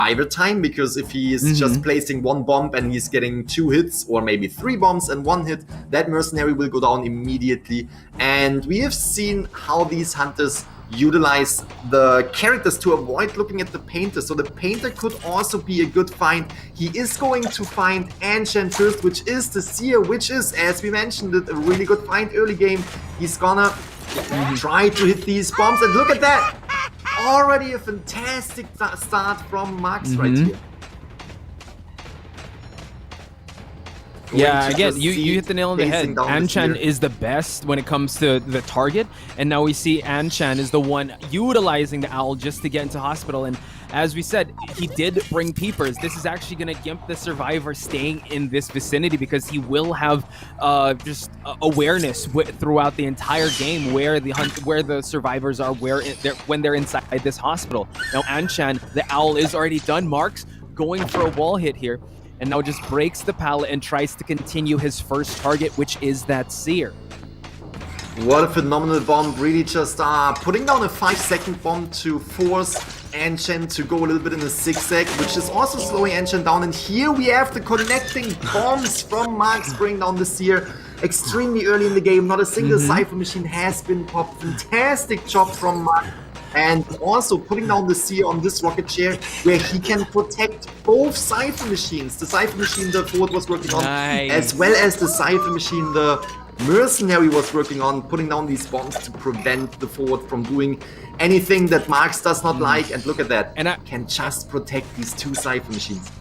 survivor time, because if he is just placing one bomb and he's getting 2 hits or maybe 3 bombs and 1 hit, that mercenary will go down immediately. And we have seen how these hunters utilize the characters to avoid looking at the painter. So the painter could also be a good find. He is going to find Anshan first, which is the seer, which is, as we mentioned it, a really good find early game. He's gonna try to hit these bombs, and look at that! Already a fantastic start from Max right here. Yeah, again, you hit the nail on the head. Anshan is the best when it comes to the target, and now we see Anshan is the one utilizing the owl just to get into hospital. And as we said, he did bring peepers. This is actually going to gimp the survivor staying in this vicinity, because he will have just awareness throughout the entire game where the survivors are, when they're inside this hospital. Now Anshan, the owl is already done. Mark's going for a wall hit here, and now just breaks the pallet and tries to continue his first target, which is that seer. What a phenomenal bomb, really just putting down a 5-second bomb to force Anshan to go a little bit in a zigzag, which is also slowing Anshan down. And here we have the connecting bombs from Marx bringing down the seer extremely early in the game. Not a single Cypher machine has been popped. Fantastic job from Marx. And also putting down the seer on this rocket chair, where he can protect both Cypher machines. The Cypher machine the Ford was working on, as well as the Cypher machine the mercenary was working on, putting down these bombs to prevent the Ford from doing anything that Marx does not like. And look at that, and I can just protect these 2 Cypher machines.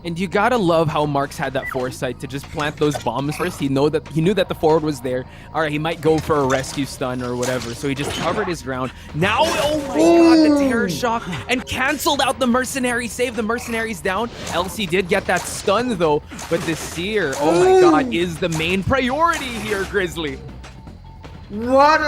And you gotta love how Marx had that foresight to just plant those bombs first. He knew that the forward was there. All right, he might go for a rescue stun or whatever, so he just covered his ground. Now, oh my god, the terror shock, and canceled out the mercenary, saved the mercenaries down. LC did get that stun though, but the seer, oh my god, is the main priority here, Grizzly. What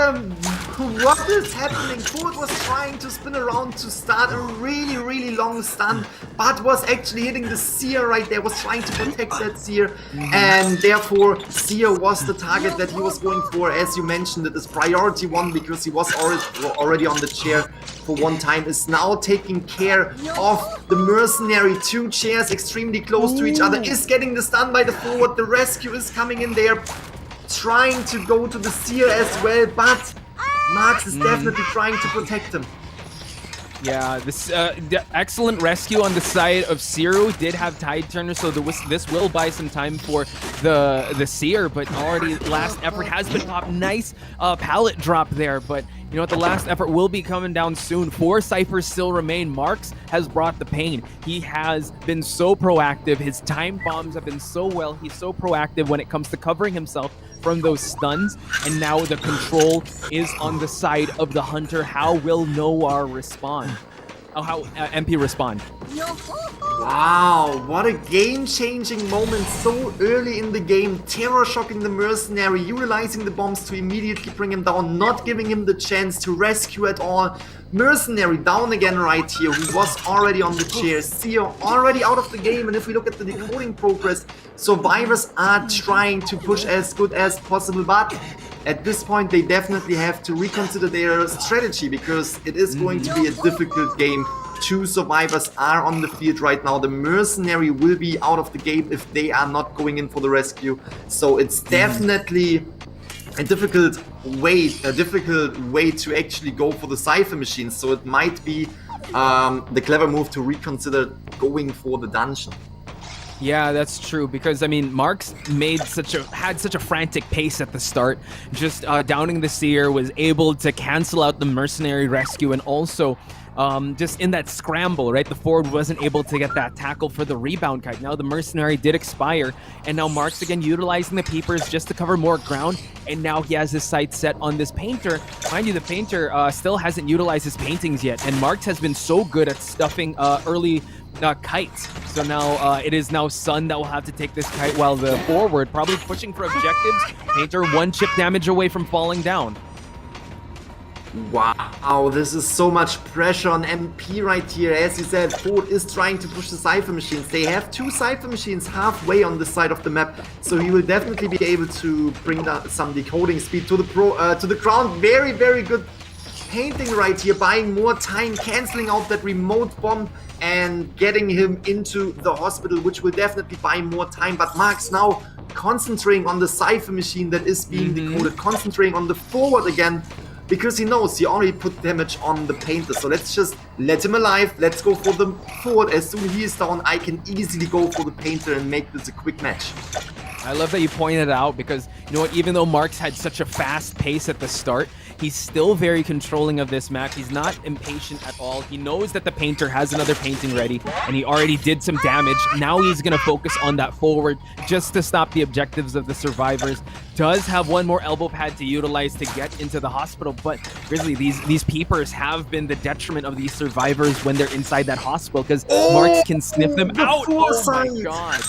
is happening? Ford was trying to spin around to start a really long stun, but was actually hitting the seer right there, was trying to protect that seer, and therefore seer was the target that he was going for. As you mentioned, it is priority 1, because he was already on the chair for one time, is now taking care of the mercenary. 2 chairs extremely close to each other, is getting the stun by the forward. The rescue is coming in there, trying to go to the seer as well, but Marx is definitely trying to protect him. Yeah, this the excellent rescue on the side of Siru did have Tide Turner, so this will buy some time for the seer, but already last effort has been popped. Nice pallet drop there, but you know what, the last effort will be coming down soon. 4 Cyphers still remain. Marx has brought the pain. He has been so proactive. His time bombs have been so well. He's so proactive when it comes to covering himself from those stuns, and now the control is on the side of the hunter. How will Noir respond? How MP respond? Wow, what a game-changing moment so early in the game. Terror shocking the mercenary, utilizing the bombs to immediately bring him down, not giving him the chance to rescue at all. Mercenary down again right here, who was already on the chair. Seer already out of the game, and if we look at the decoding progress, survivors are trying to push as good as possible, but at this point they definitely have to reconsider their strategy, because it is going to be a difficult game. 2 survivors are on the field right now. The mercenary will be out of the game if they are not going in for the rescue, so it's definitely a difficult way to actually go for the Cypher machines. So it might be the clever move to reconsider going for the dungeon. Yeah, that's true, because I mean, Marx had such a frantic pace at the start. Just downing the seer, was able to cancel out the mercenary rescue, and also just in that scramble, right? The forward wasn't able to get that tackle for the rebound kite. Now the mercenary did expire, and now Marx again utilizing the peepers just to cover more ground, and now he has his sights set on this painter. Mind you, the painter still hasn't utilized his paintings yet, and Marx has been so good at stuffing early kites. So now it is now Sun that will have to take this kite, while the forward probably pushing for objectives. Painter 1 chip damage away from falling down. Wow, this is so much pressure on MP right here. As you said, Ford is trying to push the Cypher machines. They have 2 Cypher machines halfway on this side of the map, so he will definitely be able to bring some decoding speed to the ground. Very good painting right here, buying more time, canceling out that remote bomb and getting him into the hospital, which will definitely buy more time. But Mark's now concentrating on the cipher machine that is being decoded, concentrating on the forward again, because he knows he already put damage on the painter. So let's just let him alive. Let's go for the forward. As soon as he is down, I can easily go for the painter and make this a quick match. I love that you pointed it out because, you know what, even though Marks had such a fast pace at the start, he's still very controlling of this match. He's not impatient at all. He knows that the painter has another painting ready, and he already did some damage. Now he's going to focus on that forward just to stop the objectives of the survivors. Does have one more elbow pad to utilize to get into the hospital, but Grizzly, these peepers have been the detriment of these survivors when they're inside that hospital because Marks can sniff them out. Oh my god.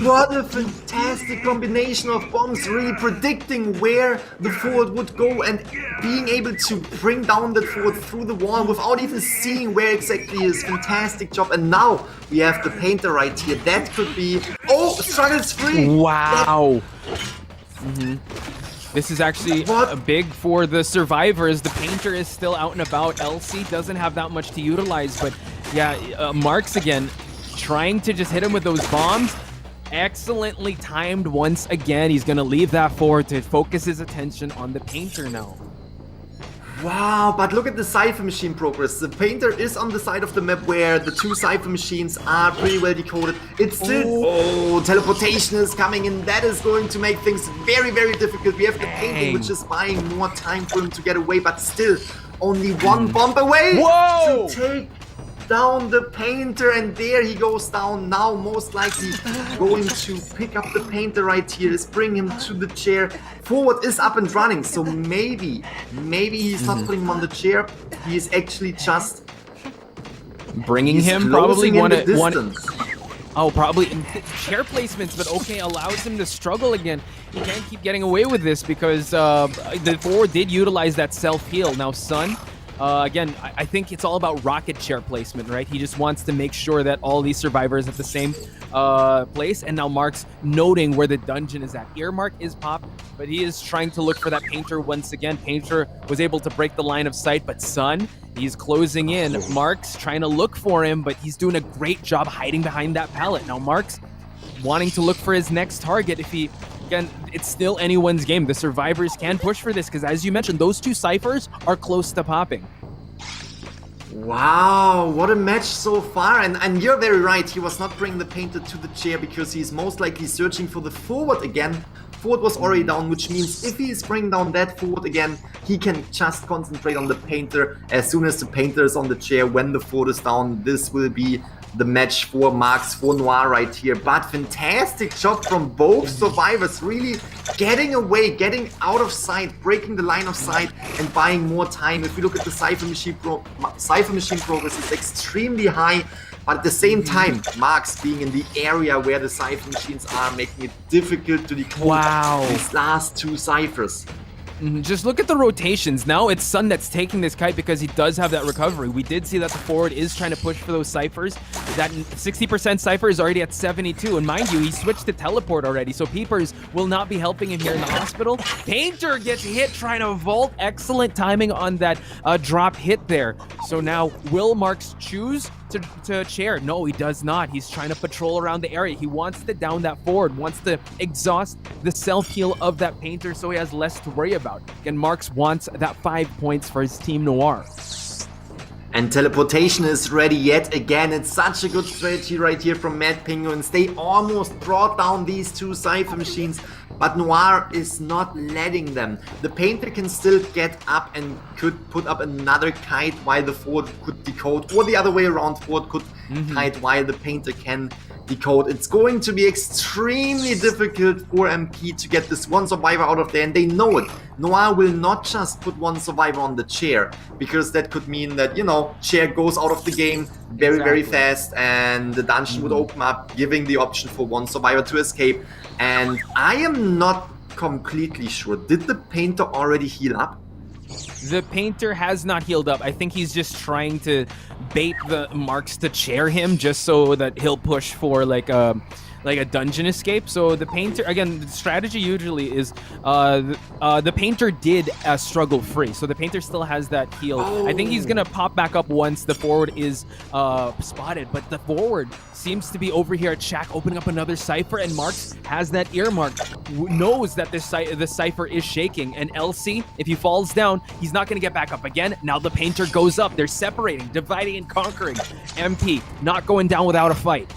What a fantastic combination of bombs, really predicting where the forward would go and being able to bring down that forward through the wall without even seeing where exactly he is. Fantastic job. And now we have the painter right here. That could be... Oh, struggles free! Wow. This is actually big for the survivors. The painter is still out and about. LC doesn't have that much to utilize, but yeah, Marks again trying to just hit him with those bombs. Excellently timed once again. He's gonna leave that forward to focus his attention on the painter now. Wow, but look at the cipher machine progress. The painter is on the side of the map where the two cipher machines are pretty well decoded. It's still... Oh, teleportation is coming in. That is going to make things very, very difficult. We have the painting, which is buying more time for him to get away, but still only one bomb away to take down the painter, and there he goes down. Now most likely going to pick up the painter right here, is bring him to the chair. Forward is up and running, so maybe he's not putting him on the chair. He is actually just bringing him probably one. Oh, probably chair placements, but okay, allows him to struggle again. He can't keep getting away with this because the forward did utilize that self-heal. Now Sun, again, I think it's all about rocket chair placement, right? He just wants to make sure that all these survivors at the same place. And now Mark's noting where the dungeon is at. Earmark is popped, but he is trying to look for that painter once again. Painter was able to break the line of sight, but Sun, he's closing in. Mark's trying to look for him, but he's doing a great job hiding behind that pallet. Now Mark's wanting to look for his next target. If he... Again, it's still anyone's game. The survivors can push for this because, as you mentioned, those two ciphers are close to popping. Wow, what a match so far. And you're very right. He was not bringing the painter to the chair because he's most likely searching for the forward again. Forward was already down, which means if he is bringing down that forward again, he can just concentrate on the painter. As soon as the painter is on the chair, when the forward is down, this will be the match for Marks, for Noir right here. But fantastic job from both survivors, really getting away, getting out of sight, breaking the line of sight and buying more time. If you look at the cipher machine progress, it's extremely high. But at the same time, Marks being in the area where the cipher machines are, making it difficult to decode these last two ciphers. Just look at the rotations. Now it's Sun that's taking this kite because he does have that recovery. We did see that the forward is trying to push for those ciphers. That 60% cipher is already at 72. And mind you, he switched to teleport already. So Peepers will not be helping him here in the hospital. Painter gets hit trying to vault. Excellent timing on that drop hit there. So now will Marks choose to chair? No, he does not. He's trying to patrol around the area. He wants to down that forward, wants to exhaust the self-heal of that painter so he has less to worry about. Again, Marks wants that 5 points for his team Noir. And teleportation is ready yet again. It's such a good strategy right here from Mad Penguins. They almost brought down these two cipher machines, but Noir is not letting them. The painter can still get up and could put up another kite while the forward could decode, or the other way around, forward could kite while the painter can decode. It's going to be extremely difficult for MP to get this one survivor out of there, and they know it. Noir will not just put one survivor on the chair, because that could mean that, you know, chair goes out of the game very fast, and the dungeon would open up, giving the option for one survivor to escape. And I am not completely sure. Did the painter already heal up? The painter has not healed up. I think he's just trying to bait the Marks to chair him just so that he'll push for like like a dungeon escape. So the painter, again, the strategy usually is the painter did struggle free. So the painter still has that heal. I think he's gonna pop back up once the forward is spotted, but the forward seems to be over here at Shaq opening up another cipher, and Marks has that earmark, knows that the cipher is shaking, and LC, if he falls down, he's not gonna get back up again. Now the painter goes up. They're separating, dividing and conquering. MP not going down without a fight.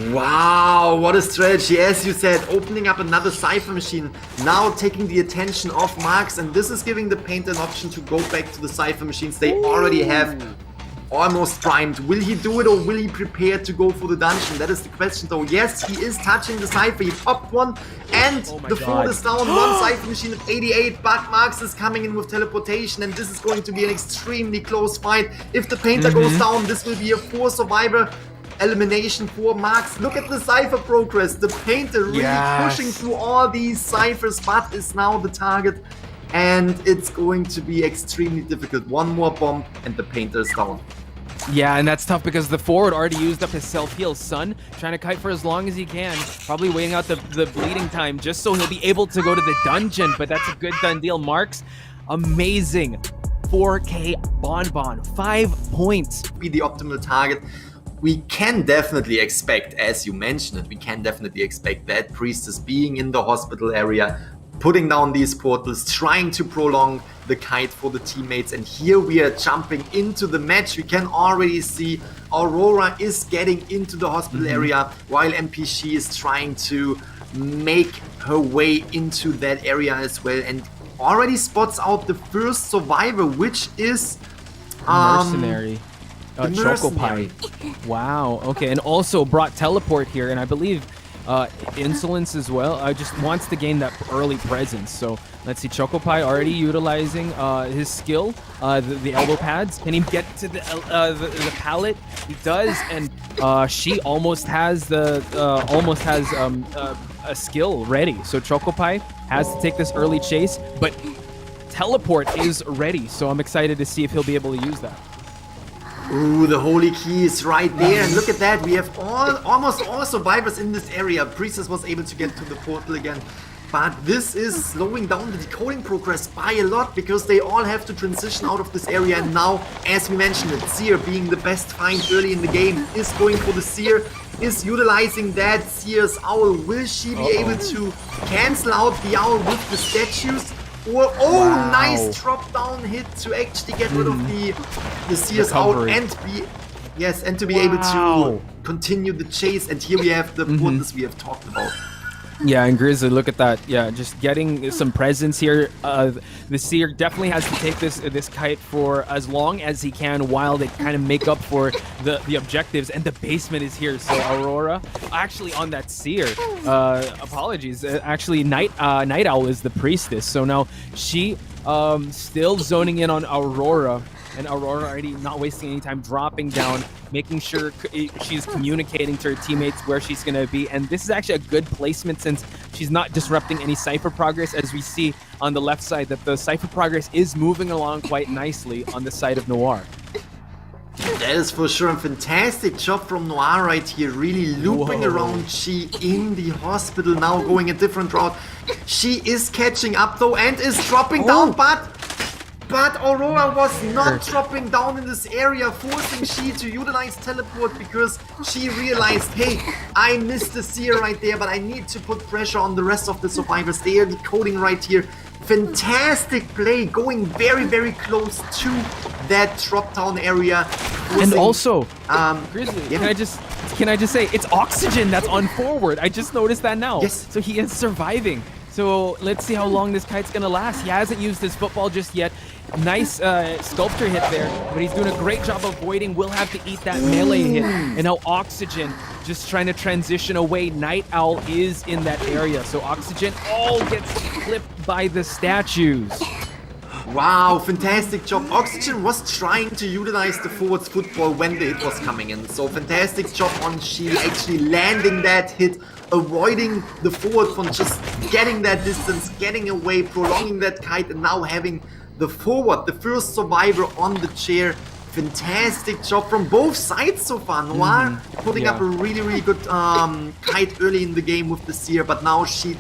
Wow, what a strategy. As you said, opening up another cipher machine, now taking the attention off Marks, and this is giving the painter an option to go back to the cipher machines they already have almost primed. Will he do it, or will he prepare to go for the dungeon? That is the question though. Yes, he is touching the cipher. He popped one, and the forward is down. One cipher machine at 88, but Marks is coming in with teleportation, and this is going to be an extremely close fight. If the painter goes down, this will be a 4 survivor elimination for Marks. Look at the cipher progress. The painter really pushing through all these ciphers, but is now the target, and it's going to be extremely difficult. One more bomb and the painter is down. Yeah, and that's tough because the forward already used up his self-heal. Sun trying to kite for as long as he can, probably waiting out the bleeding time just so he'll be able to go to the dungeon, but that's a good done deal. Marks, amazing 4K Bonbon, 5 points. Be the optimal target. We can definitely expect, as you mentioned it, we can definitely expect that Priestess being in the hospital area, putting down these portals, trying to prolong the kite for the teammates. And here we are jumping into the match. We can already see Aurora is getting into the hospital area, while MPC is trying to make her way into that area as well, and already spots out the first survivor, which is Mercenary. Mercenary. Chocopie. Wow. Okay, and also brought teleport here, and I believe insolence as well. Just wants to gain that early presence. So let's see, Chocopie already utilizing his skill, the elbow pads. Can he get to the pallet? He does, and she almost has a skill ready. So Chocopie has to take this early chase, but teleport is ready. So I'm excited to see if he'll be able to use that. Ooh, the holy key is right there, and look at that, we have almost all survivors in this area. Priestess was able to get to the portal again, but this is slowing down the decoding progress by a lot, because they all have to transition out of this area. And now, as we mentioned it, Seer being the best find early in the game is going for the Seer, is utilizing that Seer's owl. Will she be able to cancel out the owl with the statues? Or, nice drop down hit to actually get rid of the Seer's owl, and to be able to continue the chase. And here we have the portals we have talked about. Yeah, and Grizzly, look at that. Yeah, just getting some presence here. The Seer definitely has to take this kite for as long as he can while they kind of make up for the objectives. And the basement is here. So Aurora, actually on that Seer, apologies. Actually, Night Owl is the priestess. So now she still zoning in on Aurora. And Aurora already not wasting any time, dropping down, making sure she's communicating to her teammates where she's going to be. And this is actually a good placement, since she's not disrupting any cipher progress, as we see on the left side that the cipher progress is moving along quite nicely on the side of Noir. That is for sure a fantastic job from Noir right here, really looping around She in the hospital, now going a different route. She is catching up though, and is dropping down, but Aurora was not dropping down in this area, forcing She to utilize teleport, because she realized, hey, I missed the Seer right there, but I need to put pressure on the rest of the survivors. They are decoding right here. Fantastic play, going very, very close to that drop down area. And also, Grizzly, can I just say, it's Oxygen that's on forward. I just noticed that now. Yes. So he is surviving. So let's see how long this kite's gonna last. He hasn't used his football just yet. Nice sculpture hit there, but he's doing a great job avoiding. Will have to eat that melee hit. And now Oxygen just trying to transition away. Night Owl is in that area, so Oxygen all gets clipped by the statues. Wow, fantastic job. Oxygen was trying to utilize the forward's football when the hit was coming in. So fantastic job on She actually landing that hit, avoiding the forward from just getting that distance, getting away, prolonging that kite, and now having the forward, the first survivor on the chair, Fantastic job from both sides so far. Noir putting up a really, really good kite early in the game with the Seer, but now she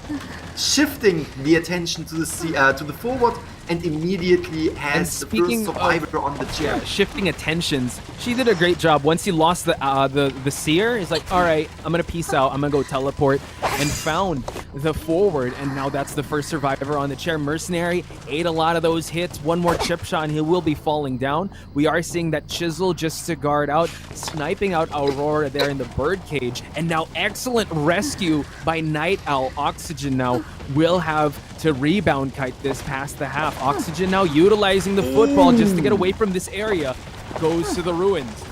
shifting the attention to the forward and immediately has the first survivor on the chair. Yeah, shifting attentions. She did a great job. Once he lost the Seer, he's like, all right, I'm gonna peace out. I'm gonna go teleport, and found the forward, and now that's the first survivor on the chair. Mercenary ate a lot of those hits. One more chip shot, and he will be falling down. We are seeing that Chisel just to guard out, sniping out Aurora there in the birdcage, and now excellent rescue by Night Owl. Oxygen now will have to rebound kite this past the half. Oxygen now utilizing the football just to get away from this area. Goes to the ruins.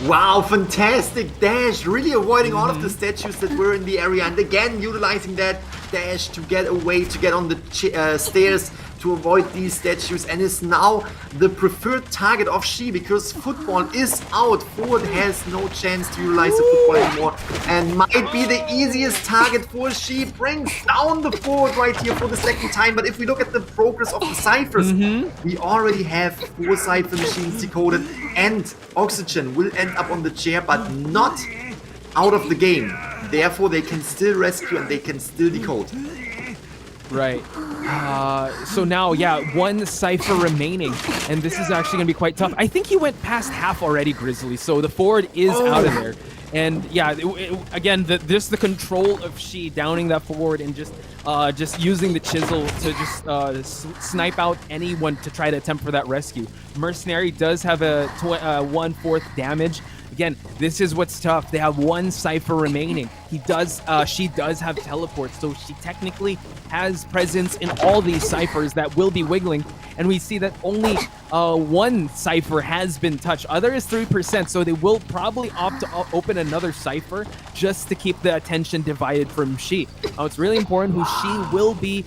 Wow, fantastic dash, really avoiding all of the statues that were in the area, and again utilizing that dash to get away, to get on the stairs to avoid these statues, and is now the preferred target of She, because football is out. Forward has no chance to utilize the football anymore, and might be the easiest target for She. Brings down the forward right here for the second time, but if we look at the progress of the ciphers, we already have 4 cipher machines decoded, and Oxygen will end up on the chair, but not out of the game. Therefore, they can still rescue and they can still decode. Right. So now, yeah, 1 cipher remaining, and this is actually going to be quite tough. I think he went past half already, Grizzly, so the forward is out of there. And yeah, again, the control of She downing that forward and just using the chisel to just snipe out anyone to try to attempt for that rescue. Mercenary does have a 1/4 damage. Again, this is what's tough. They have 1 cipher remaining. She does have teleport, so she technically has presence in all these ciphers that will be wiggling. And we see that only 1 cipher has been touched. Other is 3%, so they will probably opt to open another cipher just to keep the attention divided from She. Now, it's really important who She will be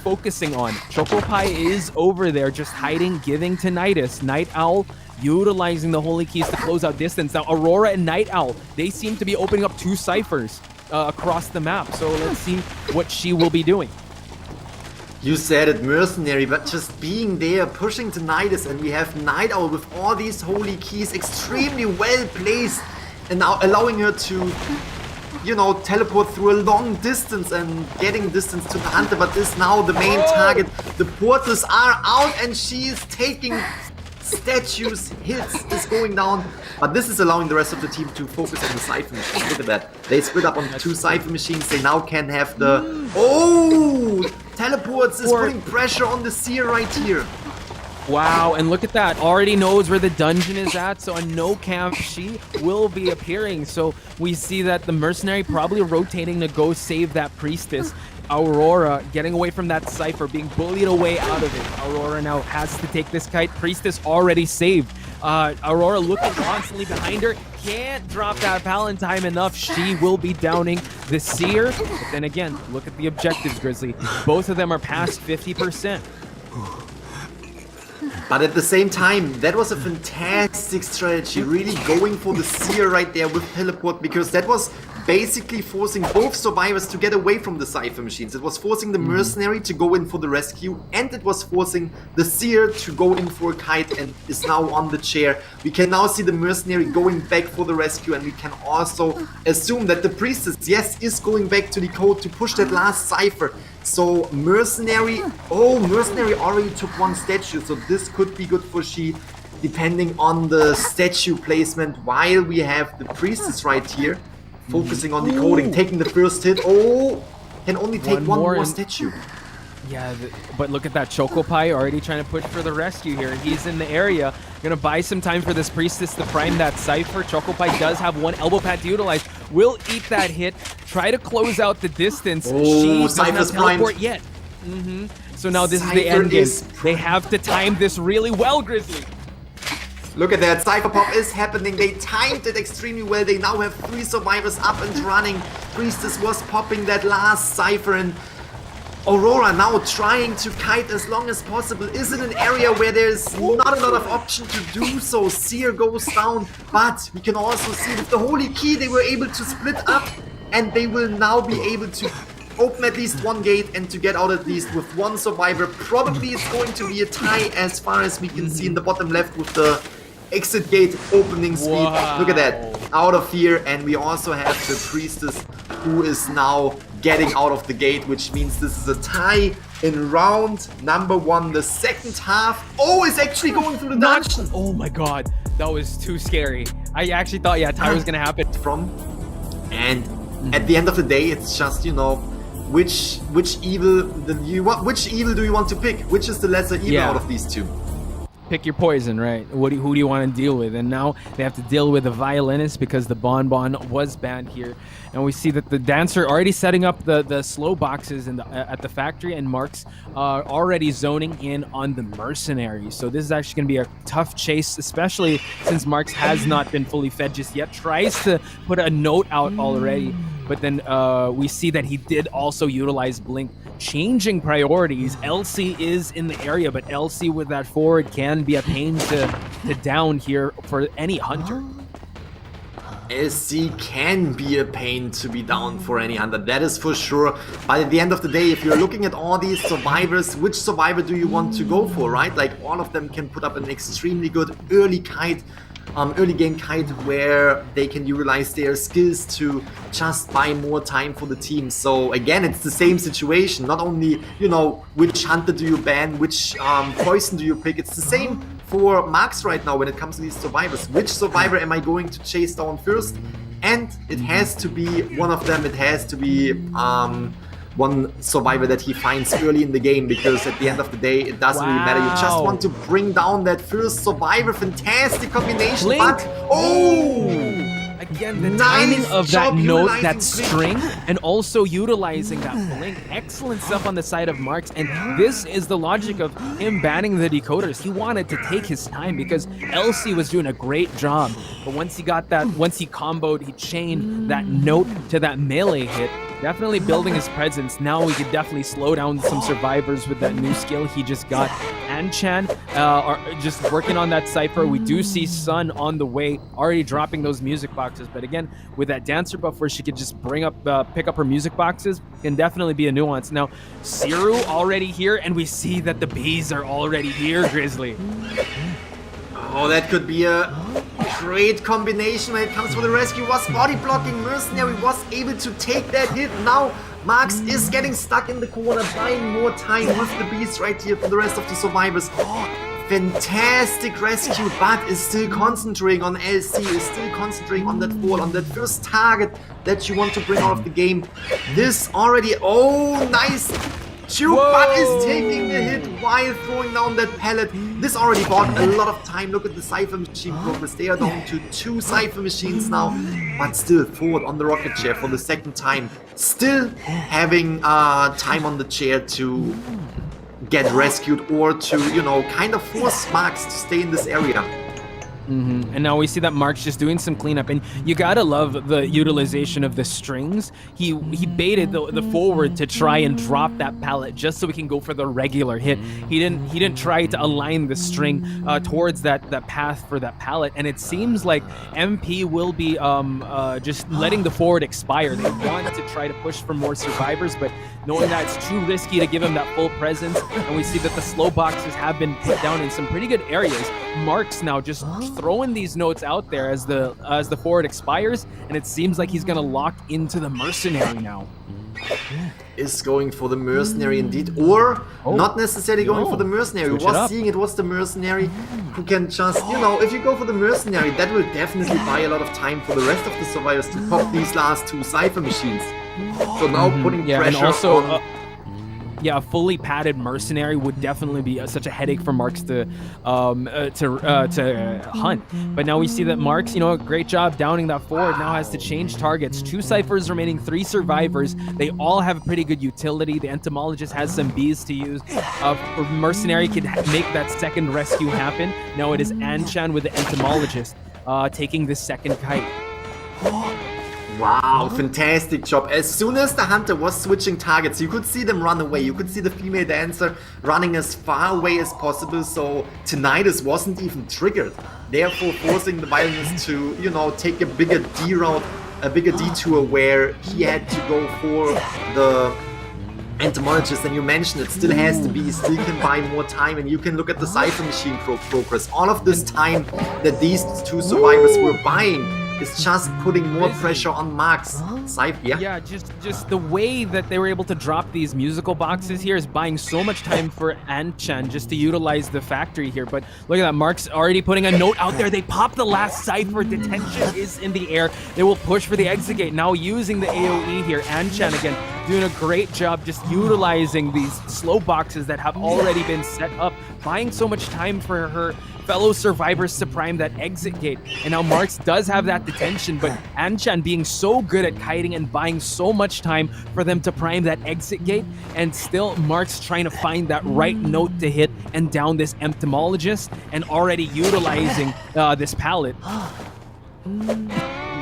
focusing on. Chocopie is over there just hiding, giving to Nidus. Night Owl utilizing the holy keys to close out distance. Now, Aurora and Night Owl, they seem to be opening up 2 ciphers across the map. So let's see what She will be doing. You said it, Mercenary, but just being there, pushing to Nidus, and we have Night Owl with all these holy keys extremely well placed, and now allowing her to, you know, teleport through a long distance and getting distance to the hunter, but this now the main target. The portals are out and she is taking statues, hits is going down, but this is allowing the rest of the team to focus on the cipher machines. Look at that. They split up on 2 cipher machines. They now can have the... Oh! Teleports is putting pressure on the Seer right here. Wow, and look at that. Already knows where the dungeon is at, so a no camp She will be appearing. So we see that the Mercenary probably rotating to go save that Priestess. Aurora getting away from that cipher, being bullied away out of it. Aurora now has to take this kite. Priestess already saved. Aurora looking constantly behind her. Can't drop that pal in time enough. She will be downing the Seer. But then again, look at the objectives, Grizzly. Both of them are past 50%. But at the same time, that was a fantastic strategy. Really going for the Seer right there with teleport, because that was basically forcing both survivors to get away from the cipher machines. It was forcing the Mercenary to go in for the rescue, and it was forcing the Seer to go in for a kite and is now on the chair. We can now see the Mercenary going back for the rescue, and we can also assume that the Priestess, yes, is going back to decode to push that last cipher. So Mercenary already took 1 statue, so this could be good for She, depending on the statue placement, while we have the Priestess right here focusing on decoding, taking the first hit. Oh, can only take one more statue. Yeah, but look at that. Chocopie already trying to push for the rescue here. He's in the area. Gonna buy some time for this Priestess to prime that cipher. Chocopie does have 1 elbow pad to utilize. Will eat that hit. Try to close out the distance. She doesn't have teleport yet. So now this is the end game. They have to time this really well, Grizzly. Look at that, Cypher Pop is happening. They timed it extremely well. They now have 3 survivors up and running. Priestess was popping that last Cypher, and Aurora now trying to kite as long as possible. Is in an area where there's not a lot of option to do so. Seer goes down, but we can also see with the Holy Key they were able to split up, and they will now be able to open at least one gate and to get out at least with one survivor. Probably it's going to be a tie as far as we can see in the bottom left with the exit gate opening speed. Wow. Look at that, out of here. And we also have the priestess who is now getting out of the gate, which means this is a tie in round number 1. The second half, oh, it's actually going through the dungeon. Oh my god, that was too scary. I actually thought, yeah, tie was gonna happen. And at the end of the day, it's just, you know, which evil do you want to pick? Which is the lesser evil out of these two? Pick your poison, right? Who do you want to deal with? And now they have to deal with the violinist because the bonbon was banned here. And we see that the dancer already setting up the slow boxes at the factory, and Mark's already zoning in on the mercenaries. So this is actually going to be a tough chase, especially since Mark's has not been fully fed just yet. Tries to put a note out already, but then we see that he did also utilize Blink, changing priorities. Elsie is in the area, but Elsie with that forward can be a pain to down here for any hunter. SC can be a pain to be down for any hunter, that is for sure. But at the end of the day, if you're looking at all these survivors, which survivor do you want to go for, right? Like, all of them can put up an extremely good early game kite where they can utilize their skills to just buy more time for the team. So again, it's the same situation. Not only, you know, which hunter do you ban, which poison do you pick, it's the same for Marks right now when it comes to these survivors. Which survivor am I going to chase down first? And it has to be one of them. It has to be one survivor that he finds early in the game, because at the end of the day, it doesn't really matter. You just want to bring down that first survivor. Fantastic combination, Blink. but Again, the Nice timing of that job note, utilizing that Blink. string, and also utilizing that Blink. Excellent stuff on the side of Marks, and this is the logic of him banning the decoders. He wanted to take his time because Elsie was doing a great job, but once he comboed, he chained that note to that melee hit, definitely building his presence. Now we could definitely slow down some survivors with that new skill he just got. Anchan are just working on that cipher. We do see Sun on the way, already dropping those music boxes. But again, with that dancer buff where she could just pick up her music boxes, can definitely be a nuance. Now, Siru already here, and we see that the bees are already here, Grizzly. oh, that could be a great combination when it comes for the rescue. Was body blocking, Mercenary was able to take that hit. Now Marks is getting stuck in the corner, buying more time with the beast right here for the rest of the survivors. Fantastic rescue, but is still concentrating on LC, is still concentrating on that fall, on that first target that you want to bring out of the game. This already, oh, nice. But is taking the hit while throwing down that pallet. This already bought a lot of time. Look at the Cypher machine progress. They are down to 2 Cypher machines now, but still forward on the rocket chair for the second time. Still having time on the chair to get rescued or to, you know, kind of force Marks to stay in this area. And now we see that Mark's just doing some cleanup, and you gotta love the utilization of the strings. He baited the forward to try and drop that pallet just so we can go for the regular hit. He didn't try to align the string towards that path for that pallet, and it seems like MP will be just letting the forward expire. They want to try to push for more survivors, but knowing that it's too risky to give him that full presence, and we see that the slow boxes have been put down in some pretty good areas. Mark's now just throwing these notes out there as the forward expires, and it seems like he's gonna lock into the mercenary now. Is going for the mercenary indeed, or not necessarily going for the mercenary. It was the mercenary who can just, you know, if you go for the mercenary, that will definitely buy a lot of time for the rest of the survivors to pop these last 2 Cypher machines. So now putting pressure and also, on... a fully padded mercenary would definitely be such a headache for Marks to hunt. But now we see that Marks, you know, a great job downing that forward, now has to change targets. 2 Cyphers remaining, 3 survivors. They all have pretty good utility. The entomologist has some bees to use. Mercenary can make that second rescue happen. Now it is Anchan with the entomologist taking the second kite. Wow, fantastic job. As soon as the hunter was switching targets, you could see them run away. You could see the female dancer running as far away as possible, so Tinnitus wasn't even triggered. Therefore forcing the violinist to, you know, take a bigger D route a bigger detour where he had to go for the entomologist, and you mentioned it still has to be, still can buy more time, and you can look at the Cypher machine progress. All of this time that these two survivors were buying is just putting more pressure on Mark's Cypher. Yeah, just the way that they were able to drop these musical boxes here is buying so much time for Anchan just to utilize the factory here. But look at that, Mark's already putting a note out there. They pop the last Cypher. Detention is in the air. They will push for the exit gate. Now using the AoE here. Anchan again doing a great job just utilizing these slow boxes that have already been set up, buying so much time for her fellow survivors to prime that exit gate. And now Marks does have that detention, but Anchan being so good at kiting and buying so much time for them to prime that exit gate, and still Marks trying to find that right note to hit and down this entomologist, and already utilizing this pallet.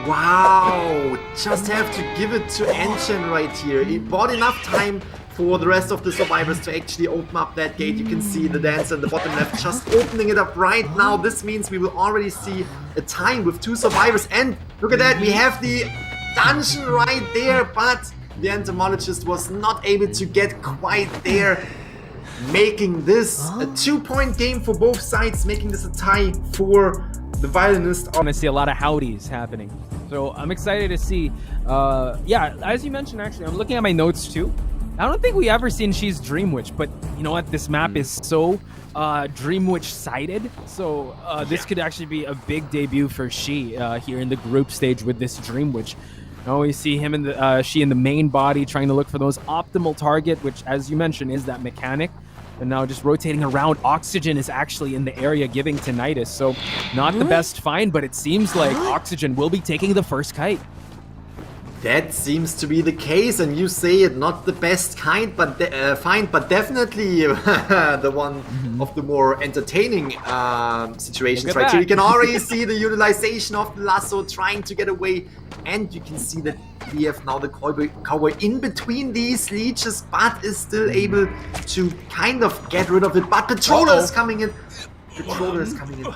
Wow, just have to give it to Anchan right here. He bought enough time for the rest of the survivors to actually open up that gate. You can see the dancer in the bottom left just opening it up right now. This means we will already see a time with two survivors, and look at that, we have the dungeon right there, but the entomologist was not able to get quite there, making this a 2-point game for both sides, making this a tie for the violinist. I'm gonna see a lot of howdies happening, so I'm excited to see. Yeah, as you mentioned, actually, I'm looking at my notes too. I don't think we ever seen She's Dream Witch, but you know what? This map is so Dream Witch sided, so this could actually be a big debut for She here in the group stage with this Dream Witch. Now we see him in the She in the main body, trying to look for those optimal target, which, as you mentioned, is that mechanic. And now just rotating around, Oxygen is actually in the area giving tinnitus, so not the best find, but it seems like Oxygen will be taking the first kite. That seems to be the case, and you say it, not the best kind, but find, but definitely the one of the more entertaining situations right here. You can already see the utilization of the lasso trying to get away, and you can see that we have now the cowboy in between these leeches, but is still able to kind of get rid of it. But Patroller is coming in. Patroller is coming in.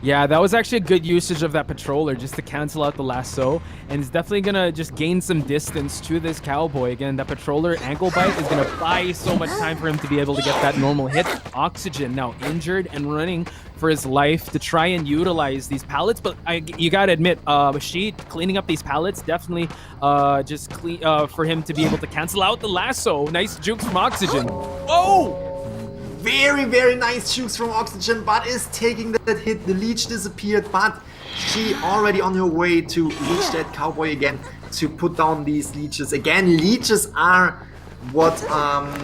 Yeah, that was actually a good usage of that Patroller just to cancel out the lasso, and it's definitely gonna just gain some distance to this cowboy. Again, that Patroller ankle bite is gonna buy so much time for him to be able to get that normal hit. Oxygen now injured and running for his life to try and utilize these pallets, but you gotta admit, She cleaning up these pallets definitely just clean for him to be able to cancel out the lasso. Nice jukes from Oxygen. Oh! Very, very nice shoots from Oxygen, but is taking that hit. The leech disappeared, but She already on her way to reach that cowboy again to put down these leeches. Again, leeches are what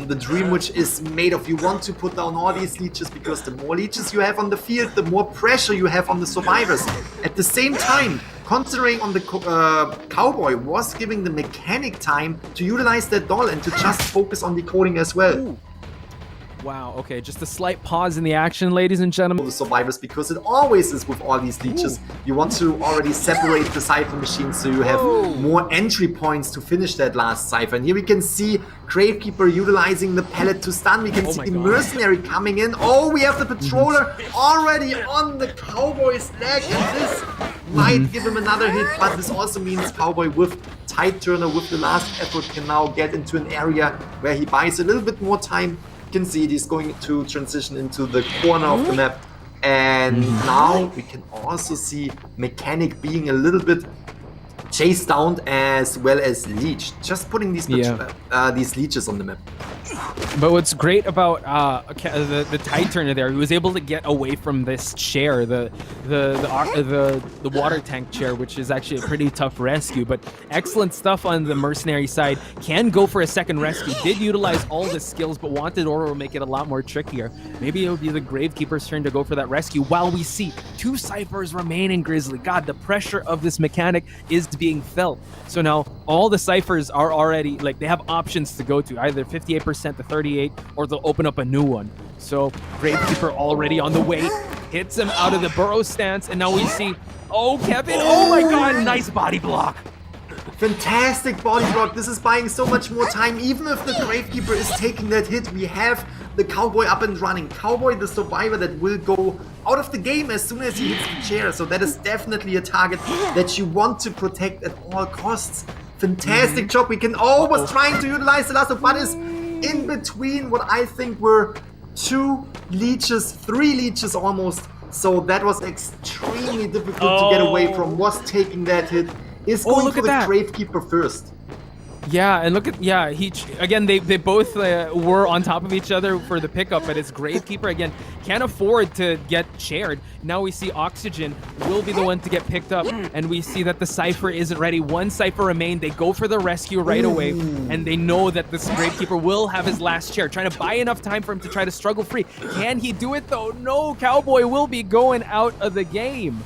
the Dream Witch is made of. You want to put down all these leeches because the more leeches you have on the field, the more pressure you have on the survivors. At the same time, considering on the cowboy was giving the mechanic time to utilize that doll and to just focus on decoding as well. Ooh. Wow, okay, just a slight pause in the action, ladies and gentlemen. The survivors, because it always is with all these leeches. You want to already separate the Cypher machines so you have more entry points to finish that last Cypher. And here we can see Gravekeeper utilizing the pellet to stun. We can see the Mercenary coming in. Oh, we have the Patroller already on the Cowboy's leg, and this might give him another hit, but this also means Cowboy with Tide Turner with the last effort can now get into an area where he buys a little bit more time. You can see he's going to transition into the corner of the map, and now we can also see Mechanic being a little bit chased down as well as leech, just putting these leeches on the map. But what's great about the Tide Turner there, he was able to get away from this chair, the water tank chair, which is actually a pretty tough rescue. But excellent stuff on the Mercenary side. Can go for a second rescue. Did utilize all the skills, but wanted Aura to make it a lot more trickier. Maybe it would be the Gravekeeper's turn to go for that rescue while we see two Cyphers remaining Grizzly. God, the pressure of this mechanic is being felt. So now all the Cyphers are already, like, they have options to go to, either 58% to 38, or they'll open up a new one. So Gravekeeper already on the way, hits him out of the burrow stance, and now we see, oh, Kevin, oh my god, nice body block. Fantastic body block. This is buying so much more time. Even if the Gravekeeper is taking that hit, we have the Cowboy up and running. Cowboy, the survivor that will go out of the game as soon as he hits the chair. So that is definitely a target that you want to protect at all costs. Fantastic job. We can was trying to utilize the last of, but is in between what I think were 2 leeches, 3 leeches almost. So that was extremely difficult to get away from. Was taking that hit. Is going for the Gravekeeper first. Yeah, and look at they both were on top of each other for the pickup, but it's Gravekeeper again can't afford to get chaired. Now we see Oxygen will be the one to get picked up, and we see that the Cypher isn't ready. 1 Cypher remained. They go for the rescue right away, and they know that this Gravekeeper will have his last chair, trying to buy enough time for him to try to struggle free. Can he do it though? No, Cowboy will be going out of the game.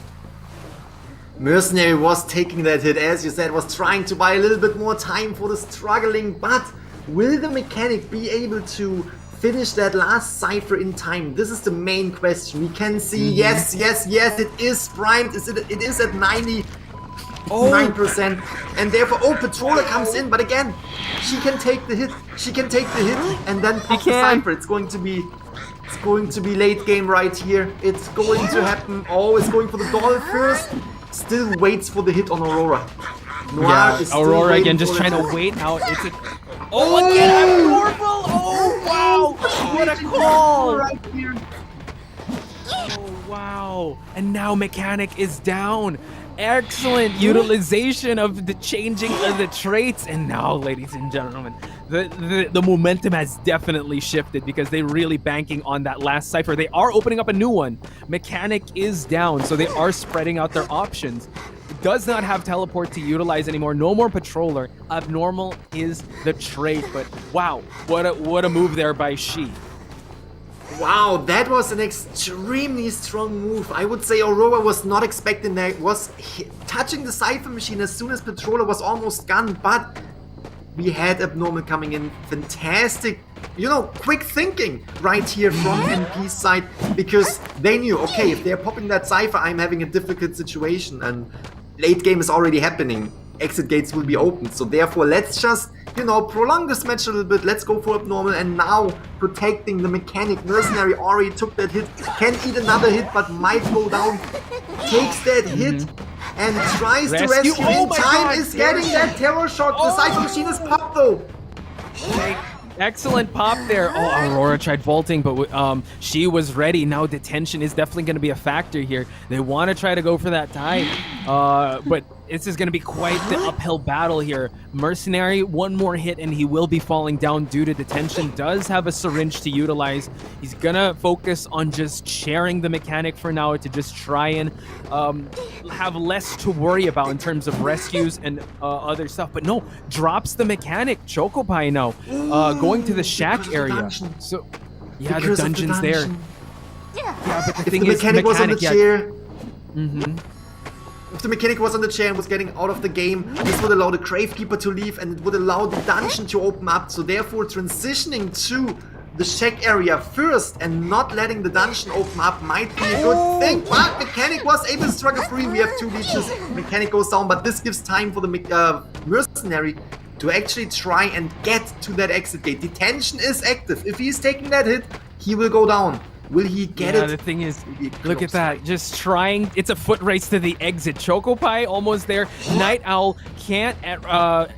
Mercenary was taking that hit, as you said, was trying to buy a little bit more time for the struggling, but will the mechanic be able to finish that last Cypher in time? This is the main question. We can see, yes, it is primed, it is at 99%, and therefore, Patroller comes in, but again, she can take the hit, and then pop the Cypher. It's going to be late game right here. It's going to happen. It's going for the doll first. Still waits for the hit on Aurora. Noir is still Aurora again, just trying to wait out. It's again, abnormal! Oh wow! What a call! Right here. Oh wow! And now Mechanic is down. Excellent utilization of the changing of the traits, and now, ladies and gentlemen, the momentum has definitely shifted because they're really banking on that last Cypher. They are opening up a new one. Mechanic is down, so they are spreading out their options. Does not have teleport to utilize anymore. No more Patroller. Abnormal is the trait, but wow, what a move there by She. Wow, that was an extremely strong move. I would say Aurora was not expecting that. Was touching the Cypher machine as soon as Patroller was almost gone, but we had Abnormal coming in. Fantastic, quick thinking right here from NP's side, because they knew, okay, if they're popping that Cypher, I'm having a difficult situation, and late game is already happening. Exit gates will be open, so therefore let's just prolong this match a little bit. Let's go for Abnormal, and now protecting the Mechanic. Mercenary already took that hit, can eat another hit, but might go down. Takes that hit and tries to rescue in time. Is getting that terror shot. The Cypher machine is popped though. Excellent pop there. Aurora tried vaulting, but She was ready. Now detention is definitely going to be a factor here. They want to try to go for that tie, but this is going to be quite the uphill battle here. Mercenary, 1 more hit and he will be falling down due to detention. Does have a syringe to utilize. He's going to focus on just sharing the Mechanic for now to just try and have less to worry about in terms of rescues and other stuff. But no, drops the Mechanic. Chocopie now going to the shack area. So yeah, the dungeon's there. Yeah, but the thing is, the Mechanic was on the chair. If the Mechanic was on the chair and was getting out of the game, this would allow the Gravekeeper to leave and it would allow the dungeon to open up. So therefore, transitioning to the shack area first and not letting the dungeon open up might be a good thing. But Mechanic was able to struggle free. We have 2 leeches. Mechanic goes down, but this gives time for the Mercenary to actually try and get to that exit gate. Detention is active. If he's taking that hit, he will go down. Will he get it? Yeah, the thing is, look at that. Just trying. It's a foot race to the exit. Chocopie almost there. Night Owl can't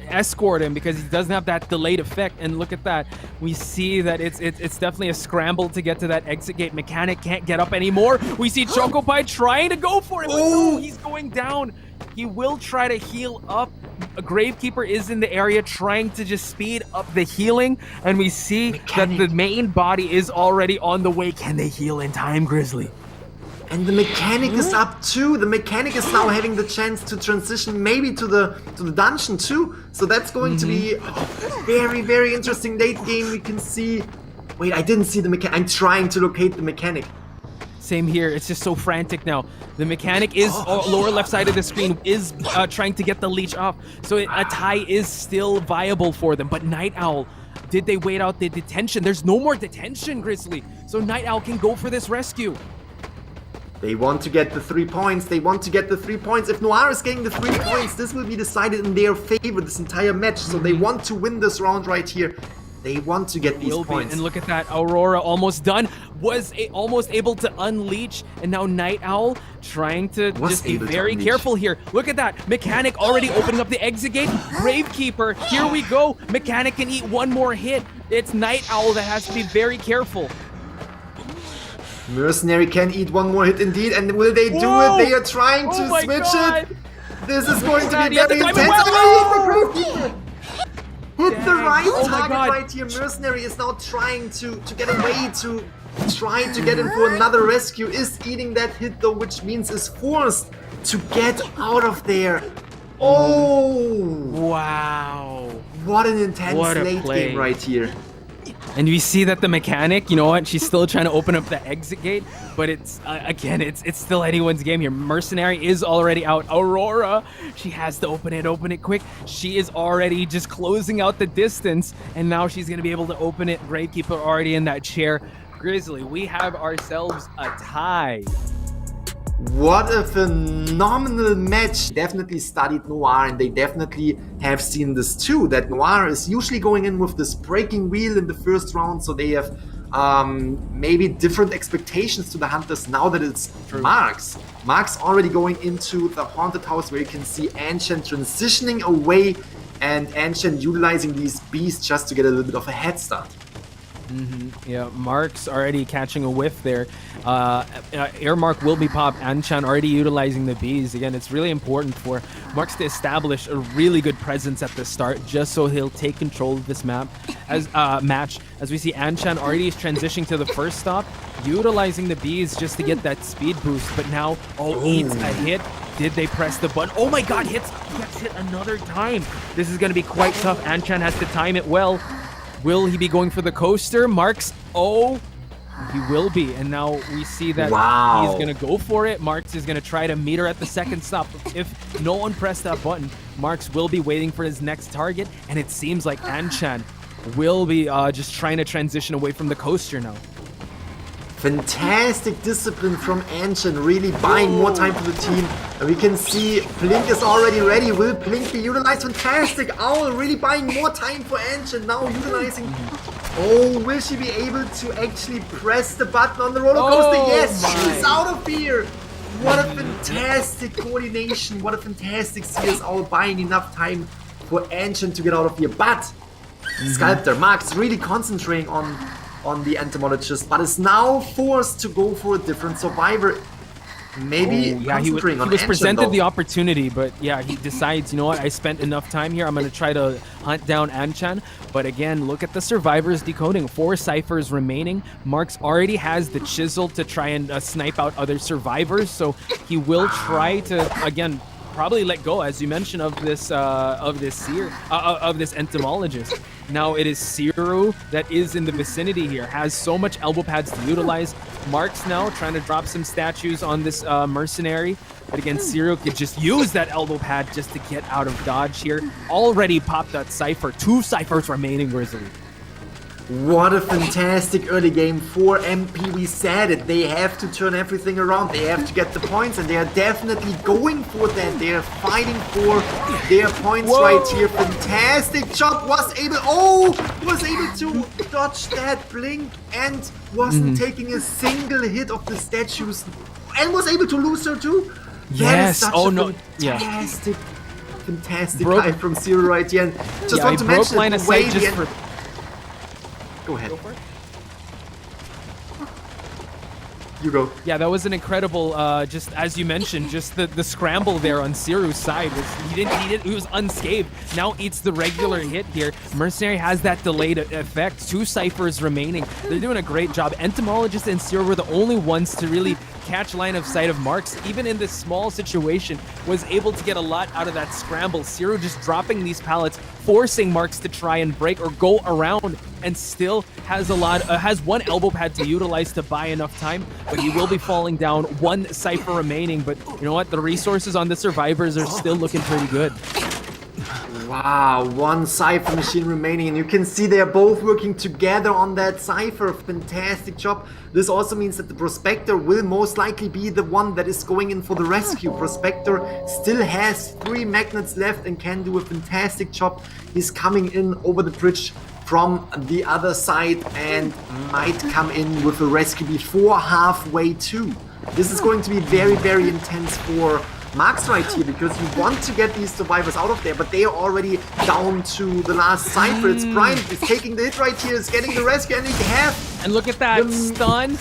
escort him because he doesn't have that delayed effect. And look at that. We see that it's definitely a scramble to get to that exit gate. Mechanic can't get up anymore. We see Chocopie trying to go for it. But no, he's going down. He will try to heal up. A Gravekeeper is in the area trying to just speed up the healing, and we see that the main body is already on the way. Can they heal in time, Grizzly? And the Mechanic is up too. The Mechanic is now having the chance to transition maybe to the dungeon too. So that's going to be a very, very interesting late game. We can see. Wait, I didn't see the Mechanic. I'm trying to locate the Mechanic. Same here. It's just so frantic now. The Mechanic is lower left side of the screen is trying to get the leech off. So a tie is still viable for them. But Night Owl, did they wait out the detention? There's no more detention, Grizzly. So Night Owl can go for this rescue. They want to get the 3 points. They want to get the 3 points. If Noir is getting the 3 points, this will be decided in their favor this entire match. So they want to win this round right here. They want to get these points. And look at that, Aurora almost done. Was almost able to unleash, and now Night Owl trying to just be very careful here. Look at that, Mechanic already opening up the exit gate. Gravekeeper, here we go. Mechanic can eat one more hit. It's Night Owl that has to be very careful. Mercenary can eat one more hit indeed, and will they do it? They are trying to switch it. This is going to be very intense. Hit the right target right here. Mercenary is now trying to get away, to try to get in for another rescue. Is eating that hit though, which means is forced to get out of there. Oh! Wow. What an intense late game right here. And we see that the Mechanic, you know what, she's still trying to open up the exit gate, but it's, again, it's still anyone's game here. Mercenary is already out. Aurora, she has to open it quick. She is already just closing out the distance, and now she's going to be able to open it. Gravekeeper already in that chair. Grizzly, we have ourselves a tie. What a phenomenal match. Definitely studied Noir, and they definitely have seen this too, that Noir is usually going in with this breaking wheel in the first round, so they have maybe different expectations to the hunters now that it's Marks. Marks already going into the haunted house, where you can see Anshan transitioning away and Anshan utilizing these beasts just to get a little bit of a head start. Yeah, Mark's already catching a whiff there. Air Mark will be popped. Anshan already utilizing the bees. Again, it's really important for Marks to establish a really good presence at the start, just so he'll take control of this match. As we see Anshan already transitioning to the first stop, utilizing the bees just to get that speed boost. But now, eats a hit. Did they press the button? Oh my god, gets hit another time. This is going to be quite tough. Anshan has to time it well. Will he be going for the coaster? Marks, he will be. And now we see that he's going to go for it. Marks is going to try to meet her at the second stop. If no one pressed that button, Marks will be waiting for his next target. And it seems like Anshan will be just trying to transition away from the coaster now. Fantastic discipline from Anshan, really buying more time for the team. And we can see Plink is already ready. Will Plink be utilized? Fantastic. Owl really buying more time for Anshan, now utilizing. Oh, will she be able to actually press the button on the roller coaster? Yes, she's out of here. What a fantastic coordination. What a fantastic CS Owl, buying enough time for Anshan to get out of here. But Sculptor, Mark's really concentrating on the entomologist, but is now forced to go for a different survivor. Maybe he was presented the opportunity, but yeah, he decides, you know what, I spent enough time here, I'm going to try to hunt down Anshan. But again, look at the survivors decoding. 4 ciphers remaining. Marks already has the chisel to try and snipe out other survivors, so he will try to, again, probably let go, as you mentioned, of this entomologist. Now it is Siru that is in the vicinity here, has so much elbow pads to utilize. Mark's now trying to drop some statues on this mercenary, but again, Siru could just use that elbow pad just to get out of dodge here. Already popped that cipher. 2 ciphers remaining, Grizzly. What a fantastic early game for MP. We said it. They have to turn everything around. They have to get the points, and they are definitely going for that. They are fighting for their points right here. Fantastic job. Was able to dodge that blink and wasn't taking a single hit of the statues, and was able to lose her too. Yes. Fantastic guy from Zero right here. And just want to mention line of sight just for. Go ahead. You go. Yeah, that was an incredible, just as you mentioned, just the scramble there on Siru's side. He was unscathed. Now eats the regular hit here. Mercenary has that delayed effect. 2 ciphers remaining. They're doing a great job. Entomologist and Siru were the only ones to really catch line of sight of Marks. Even in this small situation, was able to get a lot out of that scramble. Siru just dropping these pallets, forcing Marks to try and break or go around, and still has has 1 elbow pad to utilize to buy enough time, but he will be falling down. 1 cipher remaining, but you know what? The resources on the survivors are still looking pretty good. Wow, one Cypher machine remaining, and you can see they are both working together on that Cypher. Fantastic job. This also means that the Prospector will most likely be the one that is going in for the rescue. Prospector still has 3 magnets left and can do a fantastic job. He's coming in over the bridge from the other side and might come in with a rescue before halfway too. This is going to be very, very intense for Marks right here, because you want to get these survivors out of there, but they are already down to the last Cypher. It's Brian is taking the hit right here, is getting the rescue, and And look at that stun.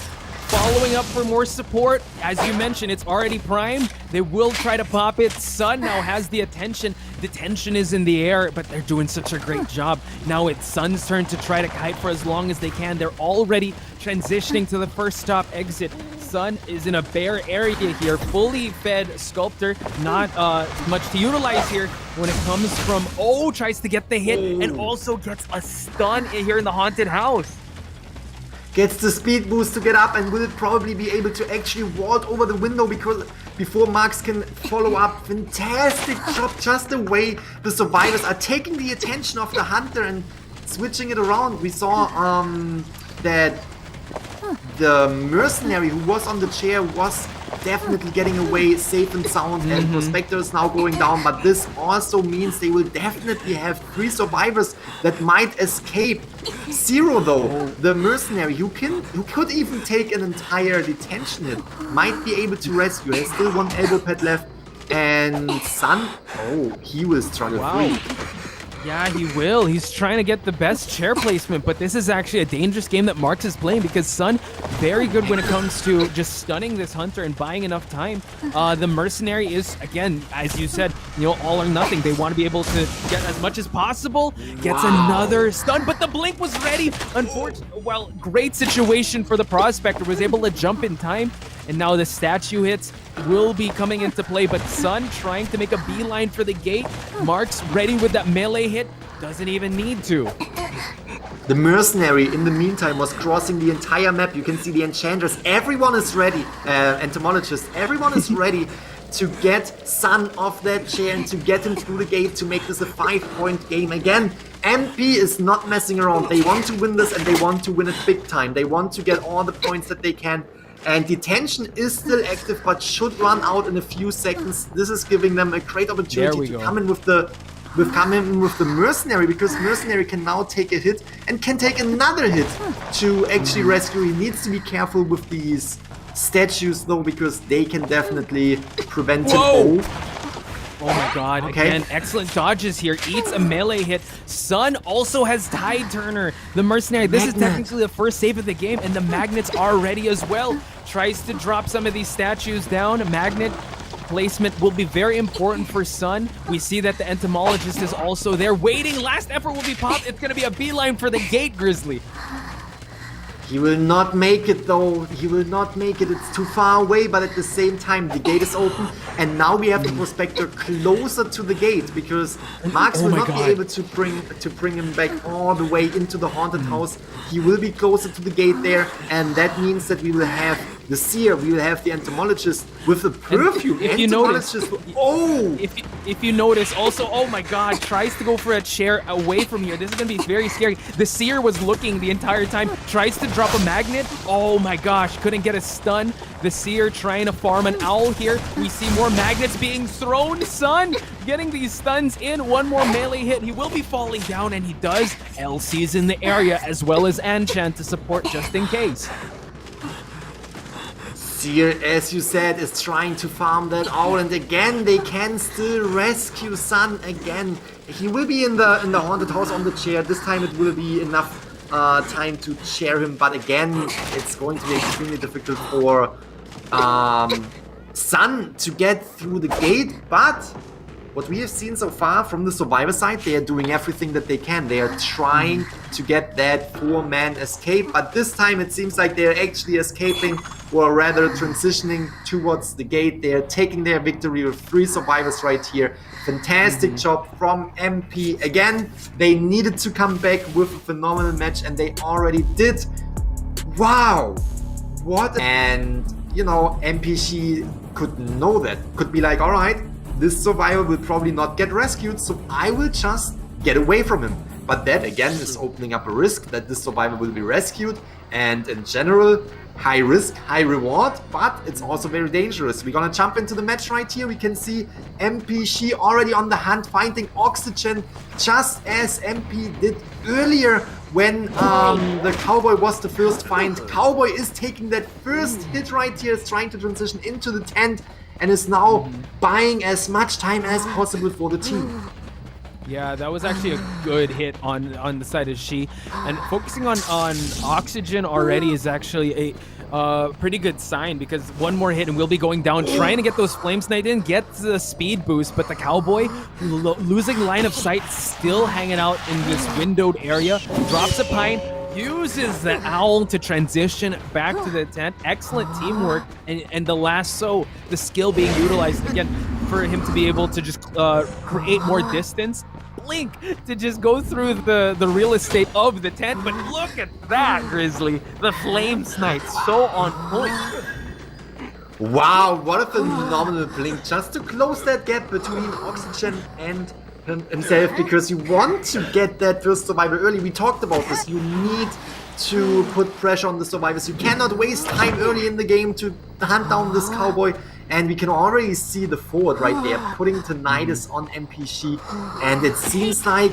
Following up for more support. As you mentioned, it's already Prime. They will try to pop it. Sun now has the attention. The tension is in the air, but they're doing such a great job. Now it's Sun's turn to try to kite for as long as they can. They're already transitioning to the first stop exit. Sun is in a bare area here. Fully fed Sculptor. Not much to utilize here when it comes from... Oh, tries to get the hit and also gets a stun here in the haunted house. Gets the speed boost to get up, and will probably be able to actually vault over the window because before Marks can follow up. Fantastic job, just the way the survivors are taking the attention of the hunter and switching it around. We saw that the mercenary who was on the chair was definitely getting away safe and sound, and Prospector is now going down, but this also means they will definitely have 3 survivors that might escape. Zero though, the mercenary who could even take an entire detention hit, might be able to rescue. There's still 1 elbow pad left, and Sun, he will struggle free. Yeah, he will. He's trying to get the best chair placement, but this is actually a dangerous game that Marks is playing because Sun, very good when it comes to just stunning this hunter and buying enough time. The mercenary is, again, as you said, all or nothing. They want to be able to get as much as possible. Gets another stun, but the blink was ready. Unfortunately, well, great situation for the Prospector. Was able to jump in time, and now the statue hits will be coming into play, but Sun trying to make a beeline for the gate. Marks ready with that melee hit, doesn't even need to. The mercenary in the meantime was crossing the entire map. You can see the enchanters, everyone is ready, entomologists, everyone is ready to get Sun off that chair and to get him through the gate to make this a 5-point game. Again, MP is not messing around. They want to win this, and they want to win it big time. They want to get all the points that they can. And detention is still active, but should run out in a few seconds. This is giving them a great opportunity to come in with the mercenary, because mercenary can now take a hit and can take another hit to actually rescue. He needs to be careful with these statues though, because they can definitely prevent him. Oh my god, again, excellent dodges here. Eats a melee hit. Sun also has Tide Turner. The mercenary, this is technically the first save of the game, and the magnets are ready as well. Tries to drop some of these statues down. Magnet placement will be very important for Sun. We see that the entomologist is also there waiting. Last effort will be popped. It's going to be a beeline for the gate, Grizzly. He will not make it though. He will not make it. It's too far away, but at the same time, the gate is open. And now we have the Prospector closer to the gate, because Marks will not be able to bring him back all the way into the haunted house. He will be closer to the gate there, and that means that we will have the seer, we will have the entomologist with the perfume. If you notice, if you notice, also, oh my god, tries to go for a chair away from here. This is going to be very scary. The seer was looking the entire time, tries to drop a magnet. Oh my gosh, couldn't get a stun. The seer trying to farm an owl here. We see more magnets being thrown. Sun getting these stuns in. One more melee hit. He will be falling down, and he does. LC's in the area, as well as Anchan to support just in case. Seer, as you said, is trying to farm that owl, and again they can still rescue Sun again. He will be in the haunted house on the chair. This time it will be enough time to chair him, but again it's going to be extremely difficult for Sun to get through the gate. But what we have seen so far from the survivor side, they are doing everything that they can. They are trying to get that 4-man escape, but this time it seems like they are actually escaping, or rather transitioning towards the gate. They are taking their victory with 3 survivors right here. Fantastic job from MP. Again, they needed to come back with a phenomenal match, and they already did. Wow! What? And, you know, MPC could know that. Could be like, alright, this survivor will probably not get rescued, so I will just get away from him. But that again is opening up a risk that this survivor will be rescued, and in general, high risk, high reward, but it's also very dangerous. We're gonna jump into the match right here. We can see MP Shi already on the hunt, finding oxygen, just as MP did earlier when the Cowboy was the first find. Cowboy is taking that first hit right here, is trying to transition into the tent, and is now buying as much time as possible for the team. Yeah, that was actually a good hit on the side of Shi, and focusing on oxygen already is actually a pretty good sign, because one more hit and we'll be going down, trying to get those flame sniped in, get the speed boost, but the Cowboy losing line of sight, still hanging out in this windowed area, drops a pine, uses the owl to transition back to the tent. Excellent teamwork, and the lasso, the skill being utilized again for him to be able to just create more distance. Blink to just go through the real estate of the tent, but look at that, Grizzly. The flame snipe, so on point. Wow, what a phenomenal blink, just to close that gap between Oxygen and himself, because you want to get that first survivor early. We talked about this. You need to put pressure on the survivors. You cannot waste time early in the game to hunt down this Cowboy. And we can already see the forward right there, putting Tinnitus on MP Shi. And it seems like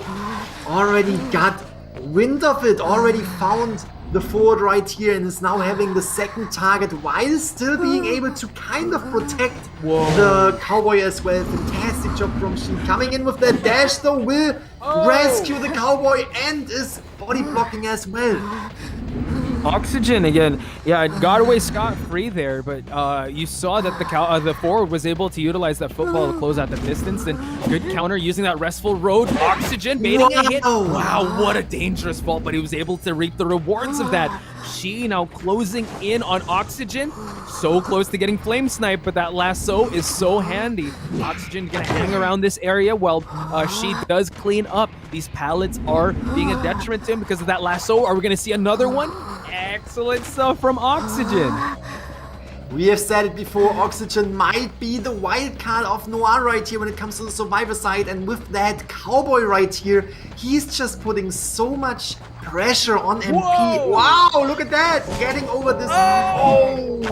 already got wind of it, already found the forward right here, and is now having the second target while still being able to kind of protect the Cowboy as well. Fantastic job from Shi. Coming in with that dash though, will rescue the Cowboy and is body blocking as well. Oxygen again, yeah, got away scot-free there, but you saw that the forward was able to utilize that football to close out the distance, and good counter using that restful road. Oxygen baiting a hit. Wow, what a dangerous fault, but he was able to reap the rewards of that. Shi now closing in on Oxygen, so close to getting flame sniped, but that lasso is so handy. Oxygen gonna hang around this area while Shi does clean up. These pallets are being a detriment to him because of that lasso. Are we gonna see another one? Excellent stuff from Oxygen. We have said it before, Oxygen might be the wild card of Noir right here when it comes to the survivor side, and with that Cowboy right here, he's just putting so much pressure on MP. Whoa! Wow, look at that! Getting over this. Oh,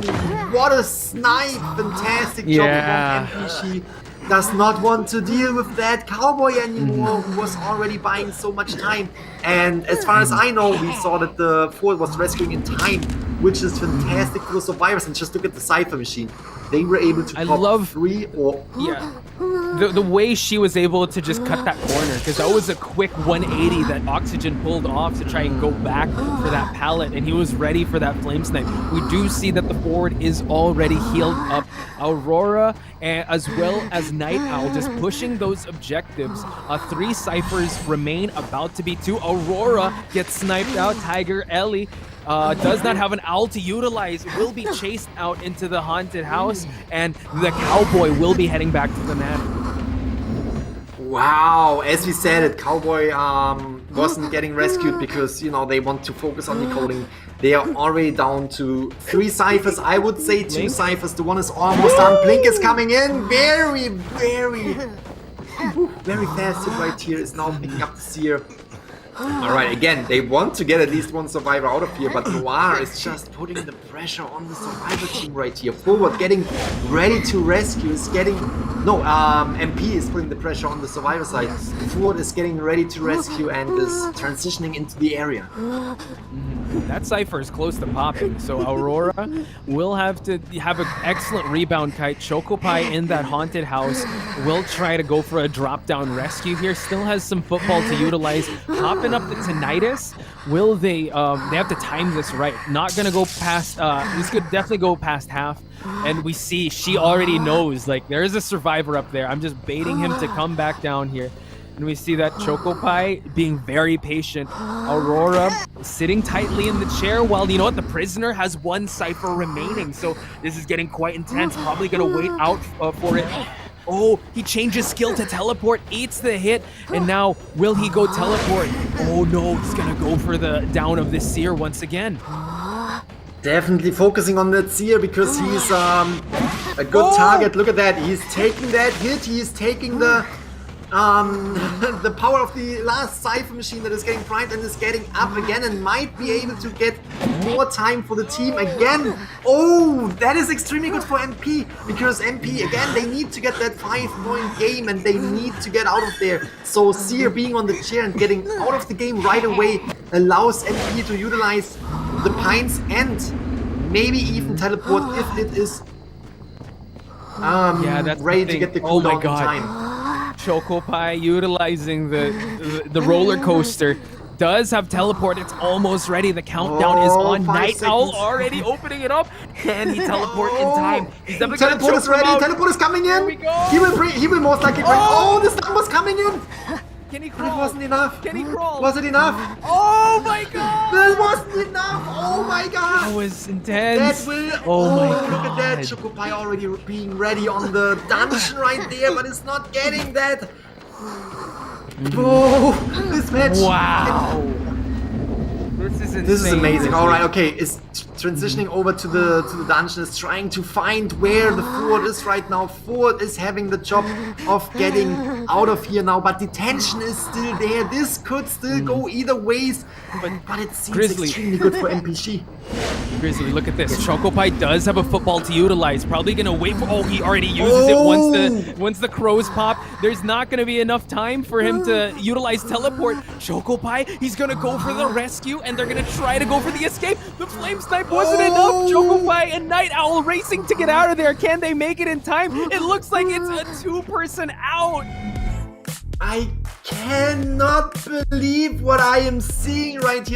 what a snipe! Fantastic job from MP. She does not want to deal with that Cowboy anymore, who was already buying so much time. And as far as I know, we saw that the forward was rescuing in time, which is fantastic for the survivors. And just look at the Cypher machine. They were able to pop 3 or... Yeah. The way she was able to just cut that corner, because that was a quick 180 that Oxygen pulled off to try and go back for that pallet, and he was ready for that flame snipe. We do see that the forward is already healed up. Aurora, as well as Night Owl, just pushing those objectives. 3 ciphers remain, about to be 2. Aurora gets sniped out. Tiger Ellie does not have an owl to utilize, will be chased out into the haunted house, and the Cowboy will be heading back to the manor. Wow, as we said it, Cowboy wasn't getting rescued because, you know, they want to focus on decoding. They are already down to 3 ciphers. I would say 2 ciphers. The one is almost done. Blink is coming in. Very fast hit right here. Is now picking up the seer. Alright, again, they want to get at least one survivor out of here, but Noir is just putting the pressure on the survivor team right here. Forward getting ready to rescue, is getting... No, MP is putting the pressure on the survivor side. Forward is getting ready to rescue and is transitioning into the area. That Cypher is close to popping, so Aurora will have to have an excellent rebound kite. Chocopie in that haunted house will try to go for a drop-down rescue here. Still has some football to utilize. Popping up the Tinnitus. Will they have to time this right. Not gonna go past, this could definitely go past half. And we see she already knows, like, there is a survivor up there. I'm just baiting him to come back down here. And we see that Chocopie being very patient. Aurora sitting tightly in the chair while, you know what, the prisoner has 1 cipher remaining. So this is getting quite intense. Probably gonna wait out for it. Oh, he changes skill to teleport, eats the hit, and now will he go teleport? Oh no, he's gonna go for the down of this seer once again. Definitely focusing on that seer because he's A good target. Look at that. He's taking that hit. He's taking the the power of the last Cypher machine that is getting primed and is getting up again and might be able to get more time for the team again. Oh, that is extremely good for MP, because MP, again, they need to get that 5-point game and they need to get out of there. So Seer being on the chair and getting out of the game right away allows MP to utilize the Pines and maybe even teleport if it is ready to get the cooldown in time. Chocopie utilizing the roller coaster does have teleport. It's almost ready. The countdown is on. Night Owl already opening it up. Can he teleport in time? He's definitely gonna Teleport is ready. Teleport is coming in. He will most likely bring. Oh, the stun was coming in. Can he But crawl? it wasn't enough. Can he crawl? Was it enough? Oh my god! That wasn't enough. Oh my god. That was intense. That will. Oh my look at that. God. Chocopie already being ready on the dungeon right there, but it's not getting that. Oh, this match. Wow. This is insane. This is amazing. All right, okay. Is transitioning over to the dungeon, is trying to find where the Ford is right now. Ford is having the job of getting out of here now, but the tension is still there. This could still go either ways, but it seems Grizzly. extremely good for MPG. Grizzly, look at this. Chocopie does have a football to utilize. Probably gonna wait for. Oh, he already uses it once the crows pop. There's not gonna be enough time for him to utilize teleport. Chocopie, he's gonna go for the rescue, and they're gonna try to go for the escape. The flame snipe wasn't enough. Chocopie and Night Owl racing to get out of there. Can they make it in time? It looks like it's a 2-person out. I cannot believe what I am seeing right here.